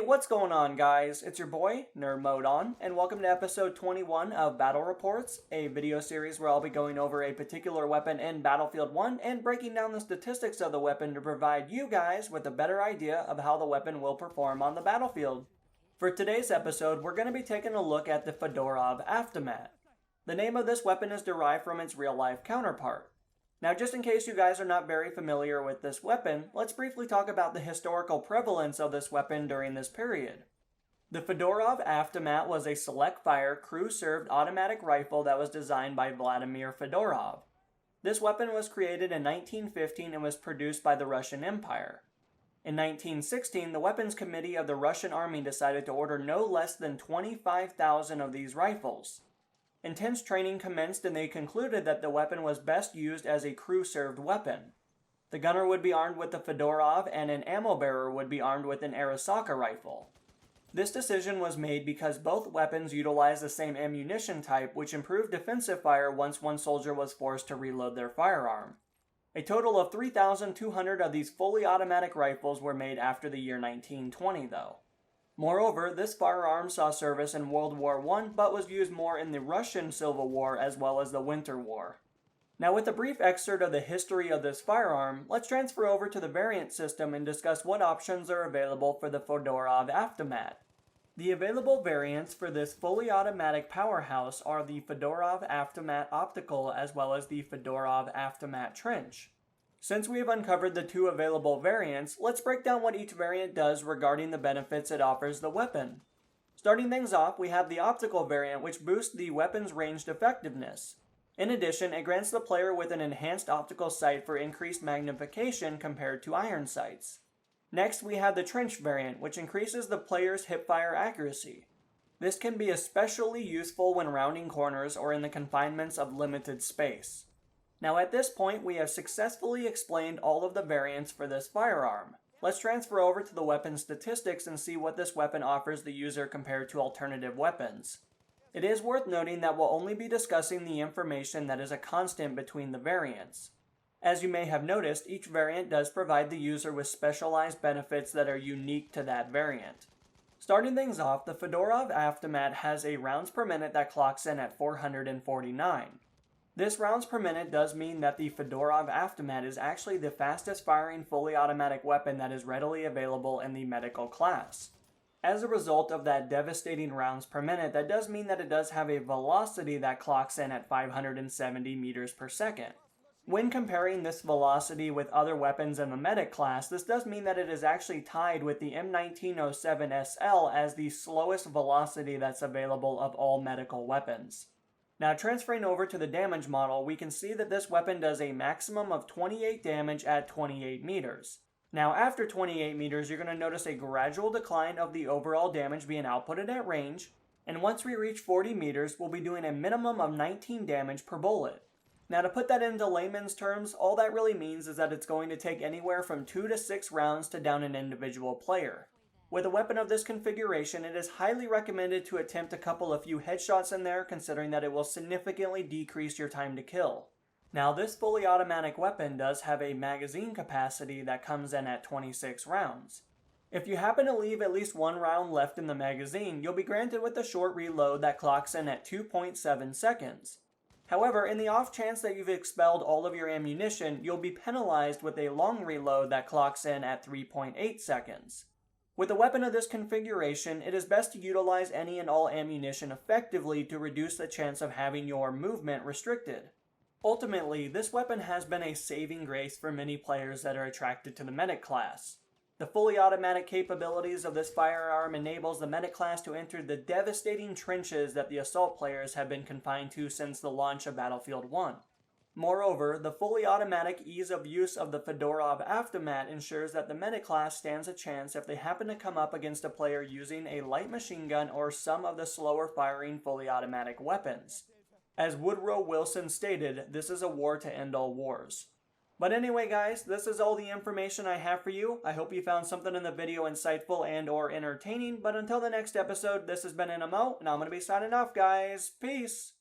What's going on, guys? It's your boy, Nerd Mode On, and welcome to episode 21 of Battle Reports, a video series where I'll be going over a particular weapon in Battlefield 1 and breaking down the statistics of the weapon to provide you guys with a better idea of how the weapon will perform on the battlefield. For today's episode, we're going to be taking a look at the Fedorov Avtomat. The name of this weapon is derived from its real-life counterpart. Now, just in case you guys are not very familiar with this weapon, let's briefly talk about the historical prevalence of this weapon during this period. The Fedorov Avtomat was a select-fire, crew-served automatic rifle that was designed by Vladimir Fedorov. This weapon was created in 1915 and was produced by the Russian Empire. In 1916, the Weapons Committee of the Russian Army decided to order no less than 25,000 of these rifles. Intense training commenced and they concluded that the weapon was best used as a crew-served weapon. The gunner would be armed with the Fedorov and an ammo bearer would be armed with an Arisaka rifle. This decision was made because both weapons utilized the same ammunition type, which improved defensive fire once one soldier was forced to reload their firearm. A total of 3,200 of these fully automatic rifles were made after the year 1920 though. Moreover, this firearm saw service in World War I, but was used more in the Russian Civil War as well as the Winter War. Now, with a brief excerpt of the history of this firearm, let's transfer over to the variant system and discuss what options are available for the Fedorov Avtomat. The available variants for this fully automatic powerhouse are the Fedorov Avtomat Optical as well as the Fedorov Avtomat Trench. Since we have uncovered the two available variants, let's break down what each variant does regarding the benefits it offers the weapon. Starting things off, we have the optical variant, which boosts the weapon's ranged effectiveness. In addition, it grants the player with an enhanced optical sight for increased magnification compared to iron sights. Next, we have the trench variant, which increases the player's hipfire accuracy. This can be especially useful when rounding corners or in the confinements of limited space. Now at this point, we have successfully explained all of the variants for this firearm. Let's transfer over to the weapon statistics and see what this weapon offers the user compared to alternative weapons. It is worth noting that we'll only be discussing the information that is a constant between the variants. As you may have noticed, each variant does provide the user with specialized benefits that are unique to that variant. Starting things off, the Fedorov Avtomat has a rounds per minute that clocks in at 449. This rounds per minute does mean that the Fedorov Avtomat is actually the fastest firing fully automatic weapon that is readily available in the medical class. As a result of that devastating rounds per minute, that does mean that it does have a velocity that clocks in at 570 meters per second. When comparing this velocity with other weapons in the medic class, this does mean that it is actually tied with the M1907SL as the slowest velocity that's available of all medical weapons. Now, transferring over to the damage model, we can see that this weapon does a maximum of 28 damage at 28 meters. Now, after 28 meters, you're going to notice a gradual decline of the overall damage being outputted at range, and once we reach 40 meters, we'll be doing a minimum of 19 damage per bullet. Now, to put that into layman's terms, all that really means is that it's going to take anywhere from 2 to 6 rounds to down an individual player. With a weapon of this configuration, it is highly recommended to attempt a couple of few headshots in there, considering that it will significantly decrease your time to kill. Now, this fully automatic weapon does have a magazine capacity that comes in at 26 rounds. If you happen to leave at least one round left in the magazine, you'll be granted with a short reload that clocks in at 2.7 seconds. However, in the off chance that you've expelled all of your ammunition, you'll be penalized with a long reload that clocks in at 3.8 seconds. With a weapon of this configuration, it is best to utilize any and all ammunition effectively to reduce the chance of having your movement restricted. Ultimately, this weapon has been a saving grace for many players that are attracted to the medic class. The fully automatic capabilities of this firearm enables the medic class to enter the devastating trenches that the assault players have been confined to since the launch of Battlefield 1. Moreover, the fully automatic ease of use of the Fedorov Avtomat ensures that the medic class stands a chance if they happen to come up against a player using a light machine gun or some of the slower firing fully automatic weapons. As Woodrow Wilson stated, this is a war to end all wars. But anyway guys, this is all the information I have for you. I hope you found something in the video insightful and or entertaining, but until the next episode, this has been NMO, and I'm going to be signing off guys. Peace!